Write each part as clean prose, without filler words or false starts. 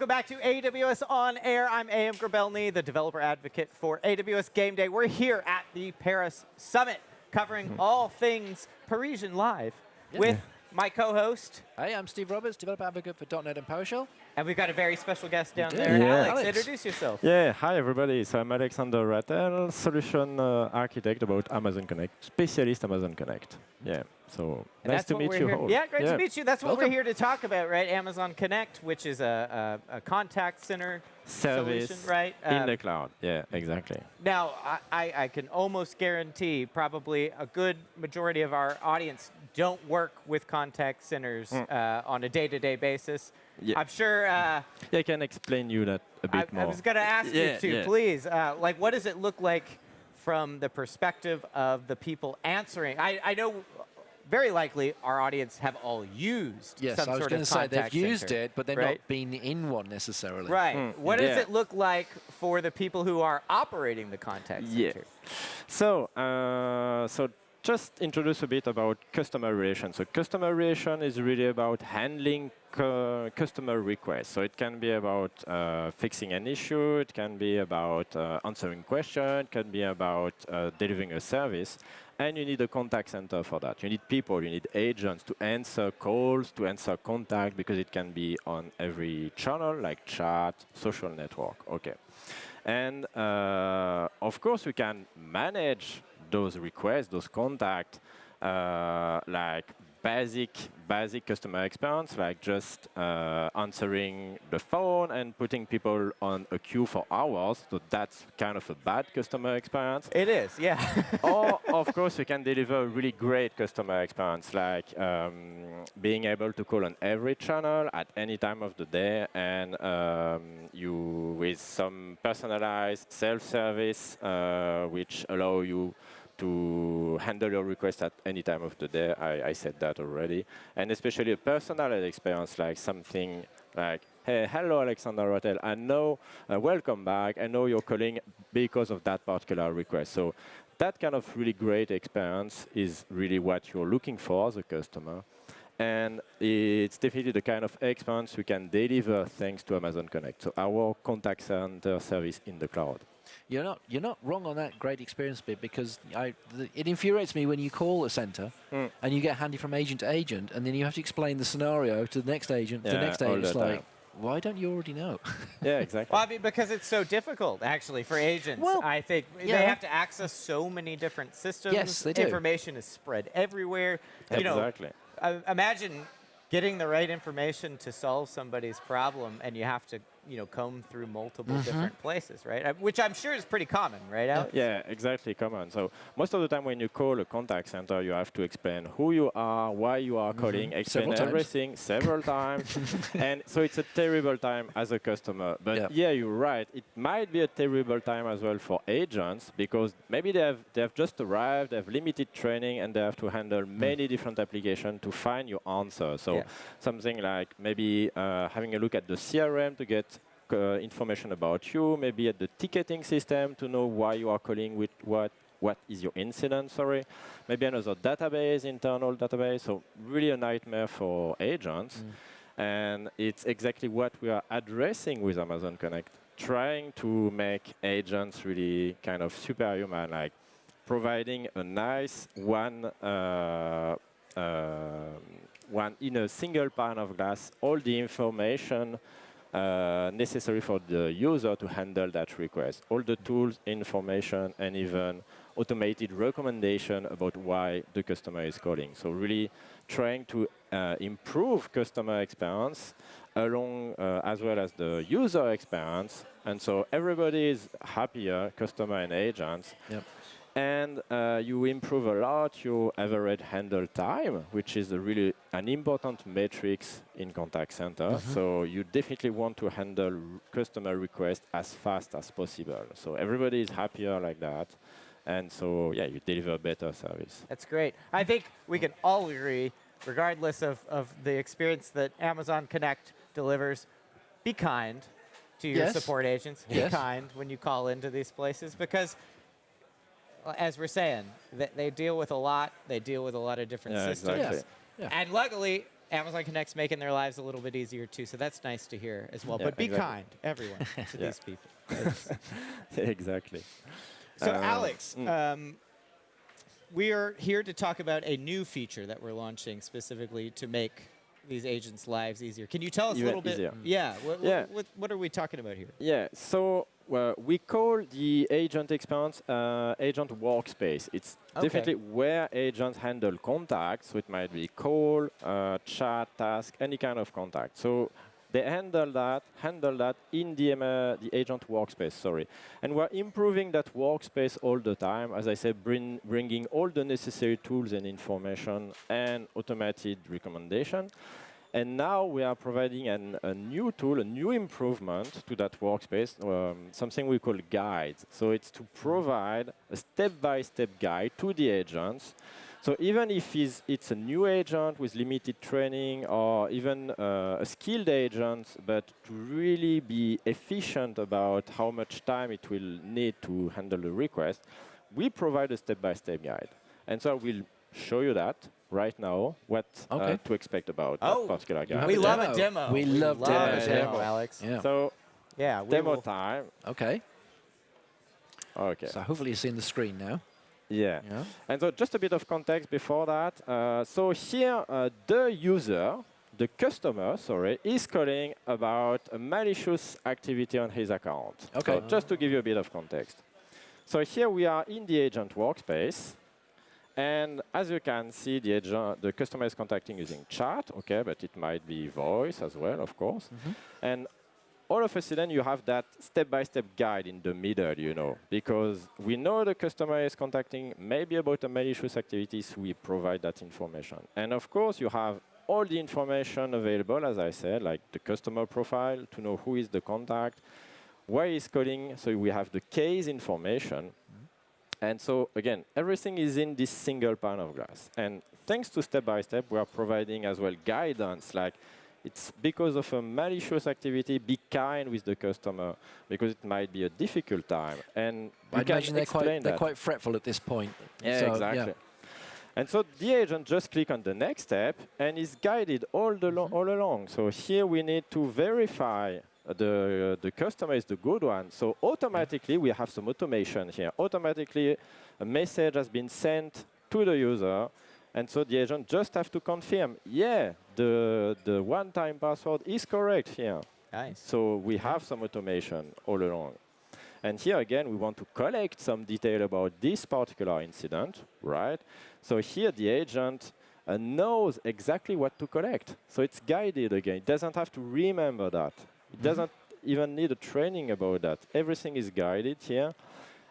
welcome back to AWS On Air. I'm A.M. Grabelny, the developer advocate for AWS Game Day. We're here at the Paris Summit, covering all things Parisian live with my co-host. Hey, I'm Steve Roberts, developer advocate for .NET and PowerShell. And we've got a very special guest down there. Yeah. Alex, introduce yourself. Yeah, hi everybody. So I'm Alexander Rattel, solution architect about Amazon Connect, specialist Amazon Connect. Yeah, so And nice to meet you all. Yeah, great to meet you. That's what Welcome. we're here to talk about, right? Amazon Connect, which is a contact center Service solution, right? in the cloud. Yeah, exactly. Now, I can almost guarantee probably a good majority of our audience don't work with contact centers on a day-to-day basis. Yeah. I'm sure. Yeah, I can explain you that a bit more. I was going to ask you to, please. Like, what does it look like from the perspective of the people answering? I know very likely our audience have all used Yes, some I was sort going of to say contact they've used center, it, but they've right? not been in one necessarily. Right. What does Yeah. it look like for the people who are operating the contact center? So, so just introduce a bit about customer relation. So customer relation is really about handling customer requests. So it can be about fixing an issue, it can be about answering questions, it can be about delivering a service. And you need a contact center for that. You need people, you need agents to answer calls, to answer contact, because it can be on every channel, like chat, social network. Okay. And of course, we can manage those requests, those contacts, like basic customer experience, like just answering the phone and putting people on a queue for hours. So that's kind of a bad customer experience. It is, yeah. Or, of course, we can deliver a really great customer experience, like being able to call on every channel at any time of the day, and you with some personalized self-service, which allow you to handle your request at any time of the day. I said that already. And especially a personalized experience, like something like, hey, hello, Alexander Rattel. I know, welcome back. I know you're calling because of that particular request. So that kind of really great experience is really what you're looking for as a customer. And it's definitely the kind of experience we can deliver thanks to Amazon Connect. So our contact center service in the cloud. You're not wrong on that great experience bit, because it infuriates me when you call a center and you get handy from agent to agent, and then you have to explain the scenario to the next agent, to the next agent. It's like, why don't you already know? Yeah, exactly. Well, I mean, because it's so difficult, actually, for agents. Well, I think they have to access so many different systems. Yes, they do. Information is spread everywhere. Exactly. You know, imagine getting the right information to solve somebody's problem, and you have to, comb through multiple different places, right? Which I'm sure is pretty common, right, Alex? Yeah, exactly, common. So most of the time when you call a contact center, you have to explain who you are, why you are calling, explain everything several times. And so it's a terrible time as a customer. But yeah, you're right. It might be a terrible time as well for agents, because maybe they have just arrived, they have limited training, and they have to handle many different applications to find your answer. So something like maybe having a look at the CRM to get information about you, maybe at the ticketing system to know why you are calling, with what is your incident, maybe another database, internal database. So really a nightmare for agents. And it's exactly what we are addressing with Amazon Connect, trying to make agents really kind of superhuman, like providing a nice one in a single pane of glass, all the information necessary for the user to handle that request. All the tools, information, and even automated recommendation about why the customer is calling. So really trying to improve customer experience along as well as the user experience. And so everybody is happier, customer and agents. Yep. And you improve a lot your average handle time, which is really an important metric in contact center. So you definitely want to handle customer requests as fast as possible. So everybody is happier like that. And so, yeah, you deliver better service. That's great. I think we can all agree, regardless of the experience that Amazon Connect delivers, be kind to your support agents. Be kind when you call into these places, because as we're saying, they deal with a lot. They deal with a lot of different systems. Exactly. Yeah. And luckily, Amazon Connect's making their lives a little bit easier too, so that's nice to hear as well. Yeah, But be exactly. kind, everyone, to these people. Exactly. So Alex, we are here to talk about a new feature that we're launching specifically to make these agents' lives easier. Can you tell us a Even little bit? easier. Yeah. Yeah. What are we talking about here? Yeah, so we call the agent experience agent workspace. It's definitely where agents handle contacts, so it might be call, chat, task, any kind of contact. So they handle that in the agent workspace, sorry. And we're improving that workspace all the time, as I said, bringing all the necessary tools and information and automated recommendation. And now we are providing a new tool, a new improvement to that workspace, something we call guides. So it's to provide a step-by-step guide to the agents. So even if it's a new agent with limited training or even a skilled agent, but to really be efficient about how much time it will need to handle the request, we provide a step-by-step guide. And so we'll show you that right now, what to expect about that particular guide. We love a demo. We love demo, Alex. Yeah. So demo will. time. Okay. Okay. So hopefully you're seeing the screen now. Yeah. Yeah. And so just a bit of context before that. So here, the user, the customer, sorry, is calling about a malicious activity on his account. Okay. So just to give you a bit of context. So here we are in the agent workspace. And as you can see, the customer is contacting using chat, okay, but it might be voice as well, of course. And all of a sudden, you have that step-by-step guide in the middle, you know, because we know the customer is contacting maybe about a malicious activity, so we provide that information. And of course, you have all the information available, as I said, like the customer profile to know who is the contact, where he's calling, so we have the case information. And so, again, everything is in this single pane of glass. And thanks to step-by-step, we are providing as well guidance, like it's because of a malicious activity, be kind with the customer, because it might be a difficult time. And I imagine they're quite fretful at this point. Yeah, so, exactly. Yeah. And so the agent just click on the next step and is guided all along. So here we need to verify the customer is the good one. So automatically, we have some automation here. Automatically, a message has been sent to the user. And so the agent just have to confirm, yeah, the one-time password is correct here. Nice. So we have some automation all along. And here again, we want to collect some detail about this particular incident, right? So here the agent knows exactly what to collect. So it's guided again. It doesn't have to remember that. It doesn't even need a training about that. Everything is guided here.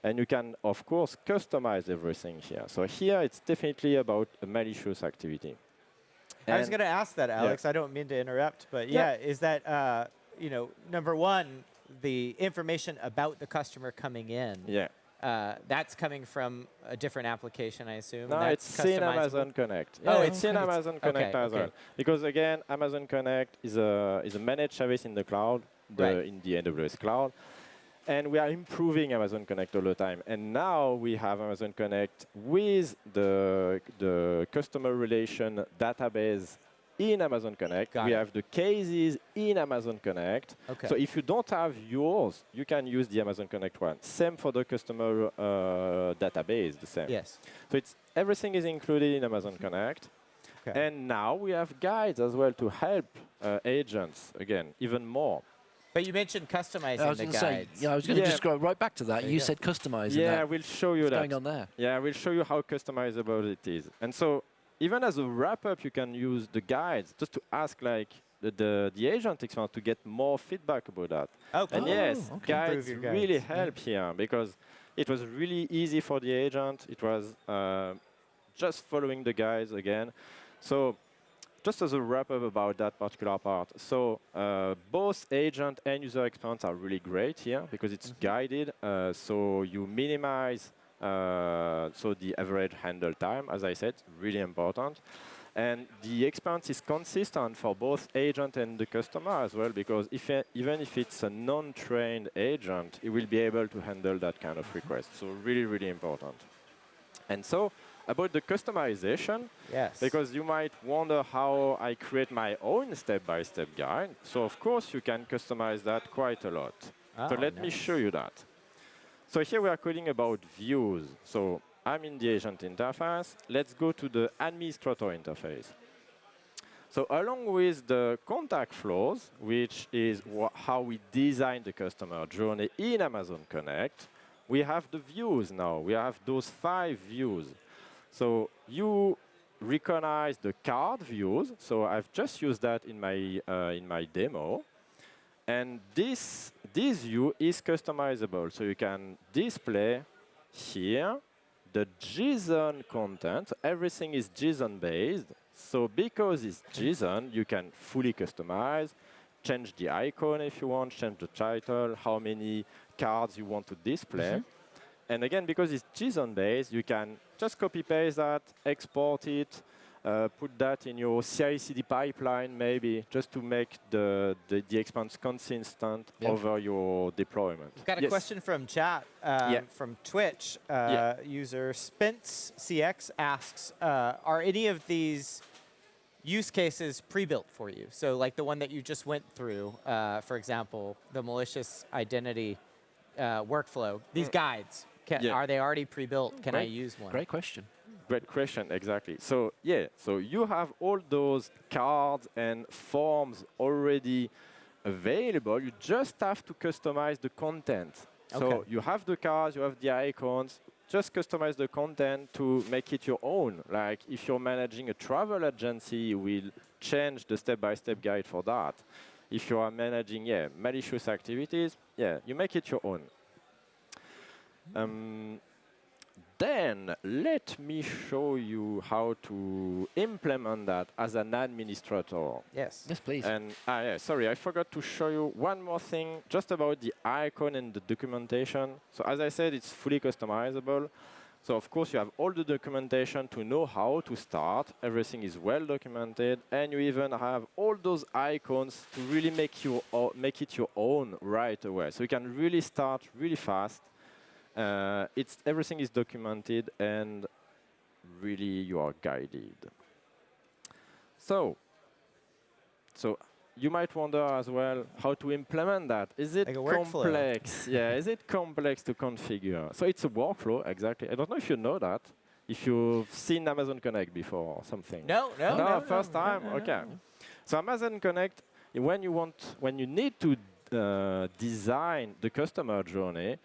And you can, of course, customize everything here. So here, it's definitely about a malicious activity. I was going to ask that, Alex. I don't mean to interrupt, but yeah, is that, you know, number one, the information about the customer coming in, that's coming from a different application, I assume? No, it's in Amazon Connect. Yeah, it's in Amazon Connect as well. Because again, Amazon Connect is a managed service in the cloud, in the AWS cloud. And we are improving Amazon Connect all the time. And now we have Amazon Connect with the customer relation database in Amazon Connect. We have the cases in Amazon Connect. So if you don't have yours, you can use the Amazon Connect one. Same for the customer database, the same. Yes. So everything is included in Amazon Connect. And now we have guides as well to help agents, again, even more. But you mentioned customizing the guides. I was going to just go right back to that. You said customizing. Yeah, we'll show you What's going on there? Yeah, we'll show you how customizable it is. And so even as a wrap-up, you can use the guides just to ask like the agent experience to get more feedback about that. And yes, guides really help here because it was really easy for the agent. It was just following the guides again. So just as a wrap-up about that particular part, so both agent and user experience are really great here because it's guided, so you minimize so the average handle time, as I said, really important. And the experience is consistent for both agent and the customer as well, because even if it's a non-trained agent, it will be able to handle that kind of request. So really, really important. And so about the customization, yes, because you might wonder how I create my own step-by-step guide. So of course, you can customize that quite a lot. So let me show you that. So here we are coding about views. So I'm in the agent interface. Let's go to the administrator interface. So along with the contact flows, which is how we design the customer journey in Amazon Connect, we have the views now. We have those 5 views. So you recognize the card views. So I've just used that in my demo. And this view is customizable. So you can display here the JSON content. Everything is JSON based. So because it's JSON, you can fully customize, change the icon if you want, change the title, how many cards you want to display. And again, because it's JSON-based, you can just copy-paste that, export it, put that in your CI/CD pipeline, maybe, just to make the expense consistent over your deployment. We've got a question from chat, from Twitch. User SpenceCX asks, are any of these use cases pre-built for you? So like the one that you just went through, for example, the malicious identity workflow, these guides, are they already pre-built? Can I use one? Great question. Great question, exactly. So so you have all those cards and forms already available. You just have to customize the content. So you have the cards, you have the icons. Just customize the content to make it your own. Like if you're managing a travel agency, you will change the step-by-step guide for that. If you are managing malicious activities, you make it your own. Then let me show you how to implement that as an administrator. Yes. Yes, please. And sorry, I forgot to show you one more thing just about the icon and the documentation. So as I said, it's fully customizable. So of course, you have all the documentation to know how to start. Everything is well documented. And you even have all those icons to really make it your own right away. So you can really start really fast. Everything is documented and really you are guided. So you might wonder as well how to implement that. Is it complex? Is it complex to configure? So it's a workflow, exactly. I don't know if you know that. If you've seen Amazon Connect before or something. No, first time? Okay. So Amazon Connect, when you need to design the customer journey,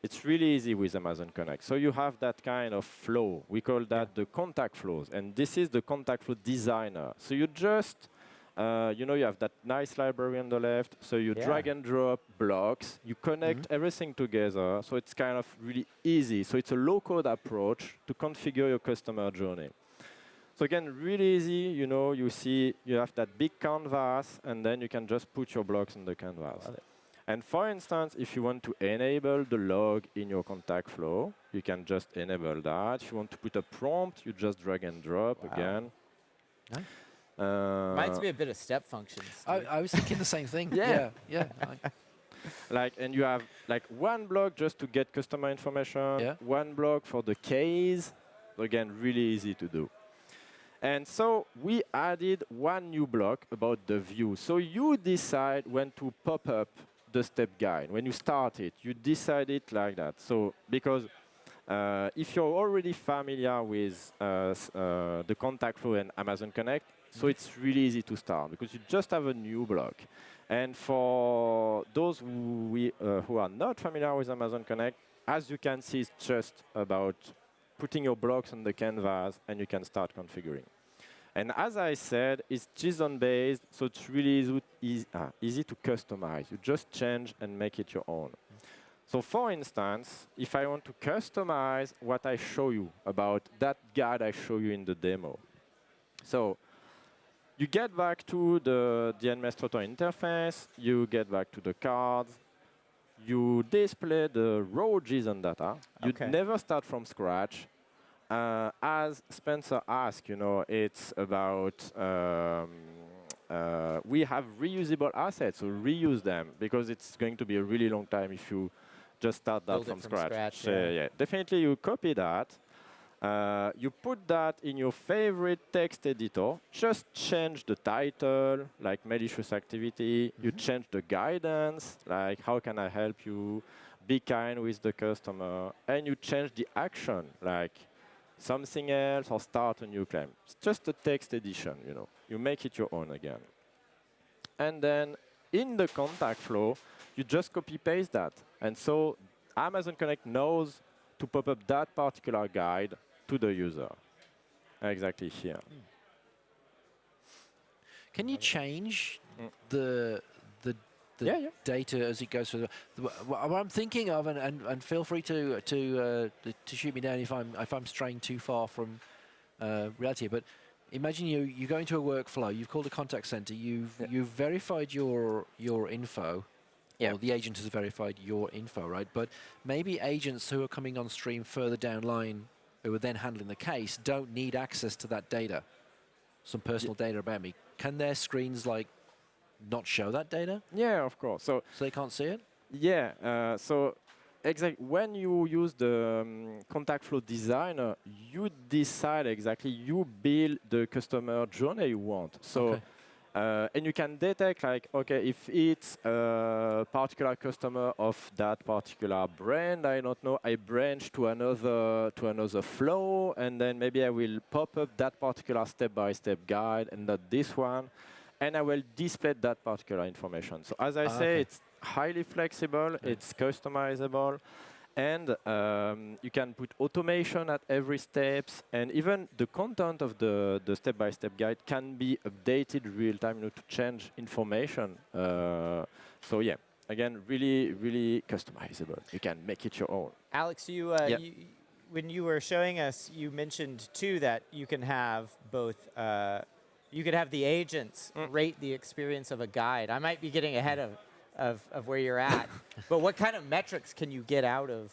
it's really easy with Amazon Connect. So you have that kind of flow. We call that the contact flows. And this is the contact flow designer. So you just, you have that nice library on the left. So you drag and drop blocks. You connect everything together. So it's kind of really easy. So it's a low-code approach to configure your customer journey. So again, really easy. You see you have that big canvas. And then you can just put your blocks on the canvas. And for instance, if you want to enable the log in your contact flow, you can just enable that. If you want to put a prompt, you just drag and drop again. Nice. Reminds me a bit of step functions. I was thinking the same thing. And you have one block just to get customer information, one block for the case. Again, really easy to do. And so we added one new block about the view. So you decide when to pop up the step guide. When you start it, you decide it like that. So because if you're already familiar with the contact flow and Amazon Connect, so it's really easy to start because you just have a new block. And for those who are not familiar with Amazon Connect, as you can see, it's just about putting your blocks on the canvas and you can start configuring. And as I said, it's JSON-based, so it's really easy to customize. You just change and make it your own. So for instance, if I want to customize what I show you about that guide I show you in the demo. So you get back to the administrator interface, you get back to the cards, you display the raw JSON data. You never start from scratch. As Spencer asked, it's about we have reusable assets, so reuse them because it's going to be a really long time if you just start that from scratch. Scratch, definitely you copy that, You put that in your favorite text editor. Just change the title, like malicious activity. You change the guidance, like how can I help you? Be kind with the customer. And you change the action, like something else or start a new claim. It's just a text edition, you know. You make it your own again. And then in the contact flow, you just copy-paste that. And so Amazon Connect knows to pop up that particular guide to the user. Exactly here. Can you change the data as it goes through? What I'm thinking of, and feel free to shoot me down if I'm straying too far from reality. But imagine you go into a workflow. You've called a contact center. You've verified your info. Yeah. Or the agent has verified your info, right? But maybe agents who are coming on stream further down line, who are then handling the case, don't need access to that data, some personal data about me. Can their screens like not show that data? Yeah, of course. So they can't see it? Yeah. So exactly when you use the contact flow designer, you decide exactly, you build the customer journey you want. So. And you can detect, like, okay, if it's a particular customer of that particular brand, I don't know, I branch to another flow, and then maybe I will pop up that particular step-by-step guide and not this one, and I will display that particular information. So as I say, it's highly flexible, it's customizable, and you can put automation at every step, and even the content of the step-by-step guide can be updated real-time, to change information. So yeah, again, really, really customizable. You can make it your own. Alex, when you were showing us, you mentioned too that you can have both. You could have the agents rate the experience of a guide. I might be getting ahead of where you're at, but what kind of metrics can you get out of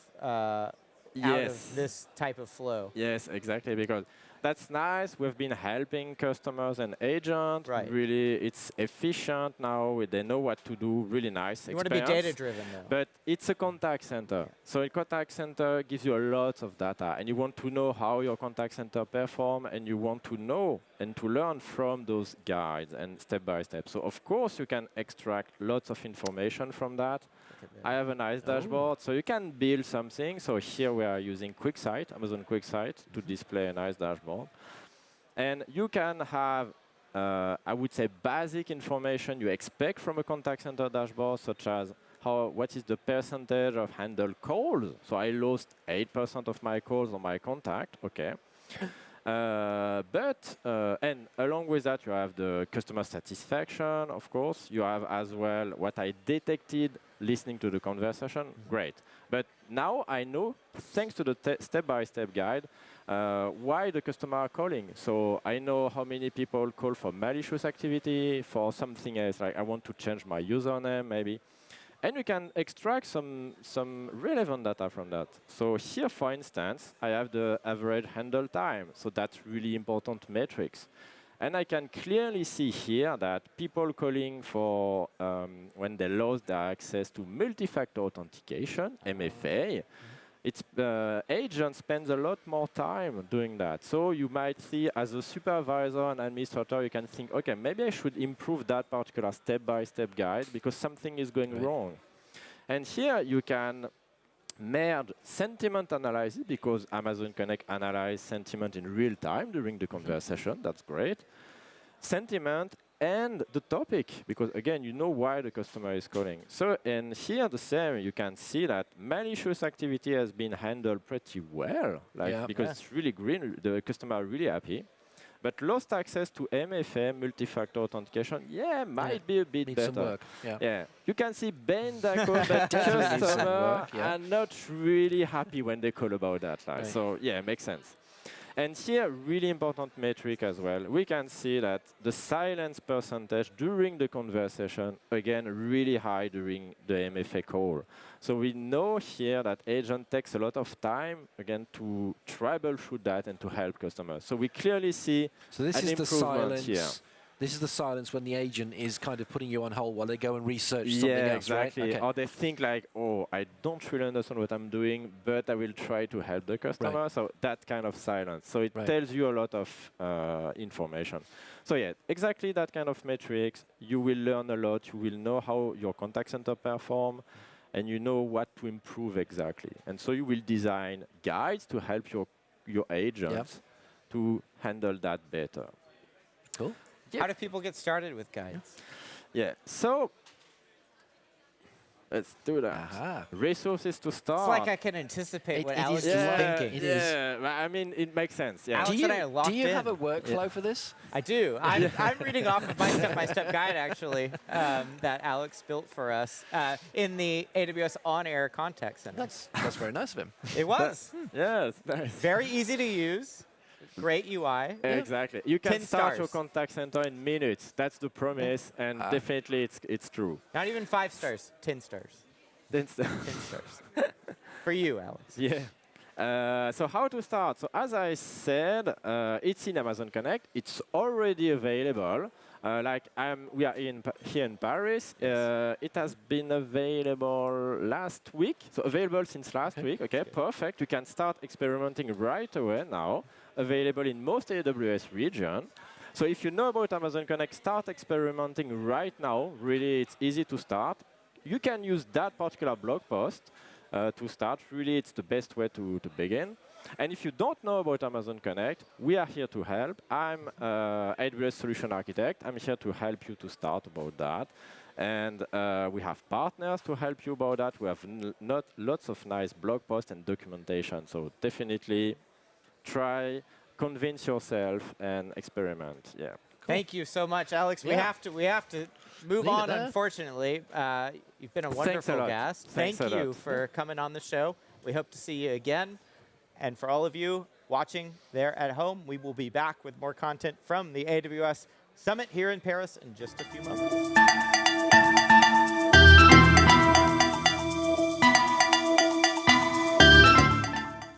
this type of flow? Yes, exactly, because that's nice. We've been helping customers and agents. Right. Really, it's efficient now. They know what to do. Really nice You experience. want to be data-driven, though. But it's a contact center. So a contact center gives you a lot of data, and you want to know how your contact center perform, and you want to know and to learn from those guides and step-by-step. So of course, you can extract lots of information from that. I have a nice dashboard, so you can build something. So here we are using QuickSight, Amazon QuickSight, to display a nice dashboard. And you can have, I would say, basic information you expect from a contact center dashboard, such as what is the percentage of handled calls. So I lost 8% of my calls on my contact, okay. And along with that, you have the customer satisfaction, of course. You have as well what I detected listening to the conversation. Great. But now I know, thanks to the step-by-step guide, why the customer are calling. So I know how many people call for malicious activity, for something else, like I want to change my username, maybe. And we can extract some relevant data from that. So here, for instance, I have the average handle time. So that's really important metrics. And I can clearly see here that people calling for when they lost their access to multi-factor authentication, MFA, agent spends a lot more time doing that. So you might see, as a supervisor and administrator, you can think, okay, maybe I should improve that particular step-by-step guide because something is going wrong. And here you can merge sentiment analysis, because Amazon Connect analyzes sentiment in real time during the conversation. That's great. Sentiment and the topic, because again, you know why the customer is calling. So, and here the same, you can see that malicious activity has been handled pretty well, because it's really green, the customer are really happy. But lost access to MFA, multi-factor authentication, might be a bit Needs better. some work. Yeah. You can see Ben Daco, but customer are not really happy when they call about that. So yeah, makes sense. And here, really important metric as well. We can see that the silence percentage during the conversation, again, really high during the MFA call. So we know here that agent takes a lot of time, again, to troubleshoot that and to help customers. So we clearly see so this an is the improvement silence. here. This is the silence when the agent is kind of putting you on hold while they go and research something else, exactly. right? Okay. Or they think like, oh, I don't really understand what I'm doing, but I will try to help the customer. Right. So that kind of silence. So it tells you a lot of information. So yeah, exactly that kind of metrics. You will learn a lot. You will know how your contact center perform, and you know what to improve exactly. And so you will design guides to help your agents to handle that better. Cool. How do people get started with guides? Yeah, so let's do that. Aha. Resources to start. It's like I can anticipate what Alex is thinking. It is. I mean, it makes sense. Yeah. Alex and I are locked Do you in. have a workflow for this? I do. I'm reading off of my step-by-step guide, actually, that Alex built for us in the AWS On Air contact center. That's very nice of him. It was. Yes, nice. Very easy to use. Great UI. Exactly. You can 10 start your stars. contact center in minutes. That's the promise, and definitely it's true. Not even 5 stars. 10 stars. 10 10 stars. For you, Alex. Yeah. So how to start? So as I said, it's in Amazon Connect. It's already available. We are here in Paris. It has been available last week. So available since last week. Okay, perfect. You can start experimenting right away now. Available in most AWS region. So if you know about Amazon Connect, start experimenting right now. Really, it's easy to start. You can use that particular blog post to start. Really, it's the best way to begin. And if you don't know about Amazon Connect, we are here to help. I'm AWS Solution Architect. I'm here to help you to start about that. And we have partners to help you about that. We have lots of nice blog posts and documentation. So definitely try, convince yourself, and experiment. Yeah. Cool. Thank you so much, Alex. We have to move on. Unfortunately, you've been a wonderful guest. Thank you for coming on the show. We hope to see you again. And for all of you watching there at home, we will be back with more content from the AWS Summit here in Paris in just a few moments.